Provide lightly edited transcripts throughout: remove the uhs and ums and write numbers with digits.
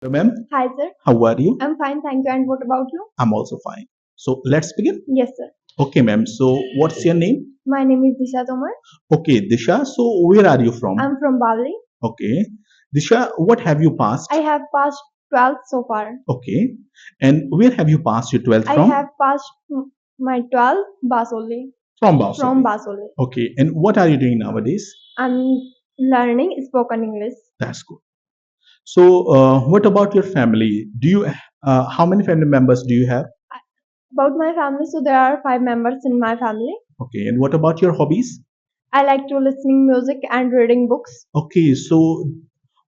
Hello, ma'am. Hi, sir. How are you? I'm fine, thank you. And what about you? I'm also fine. So let's begin. Yes, sir. Okay, ma'am. So what's your name? My name is Disha Tomar. Okay, Disha. So where are you from? I'm from Bali. Okay, Disha. What have you passed? I have passed 12th so far. Okay, and where have you passed your 12th I from? have passed my 12th Basoli. From From Basoli. Basoli. Okay, and what are you doing nowadays? I'm learning spoken English. That's good. So what about your family? Do you how many family members do you have? About my family, so there are 5 members in my family. Okay, and what about your hobbies? I like to listening music and reading books. Okay, so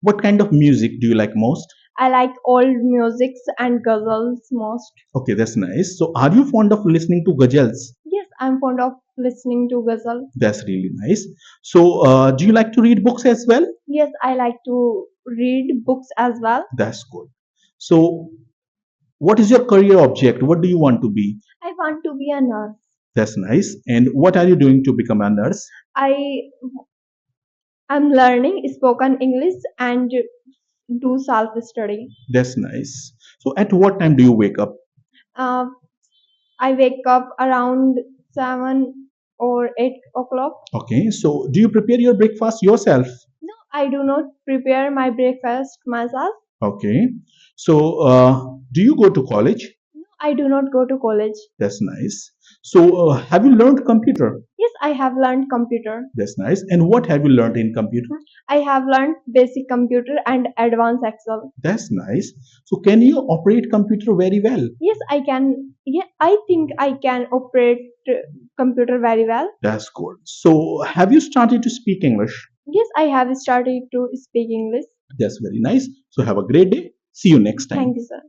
what kind of music do you like most? I like old musics and ghazals most. Okay, that's nice. So, are you fond of listening to ghazals? Yes, I'm fond of listening to ghazal. That's really nice. So, do you like to read books as well? Yes, I like to read books as well. That's good. So, what is your career object? What do you want to be? I want to be a nurse. That's nice. And what are you doing to become a nurse? I am learning spoken English and do self study. That's nice. So, at what time do you wake up? Uh, I wake up around 7 or 8 o'clock. Okay, so do you prepare your breakfast yourself? No, I do not prepare my breakfast myself. Okay, so do you go to college? No, I do not go to college. That's nice. So, have you learned computer? Yes, I have learned computer. That's nice. And what have you learned in computer? I have learned basic computer and advanced Excel. That's nice. So, can you operate computer very well? Yes, I can. Yeah, I think I can operate computer very well. That's good. So, have you started to speak English? Yes, I have started to speak English. That's very nice. So, have a great day. See you next time. Thank you, sir.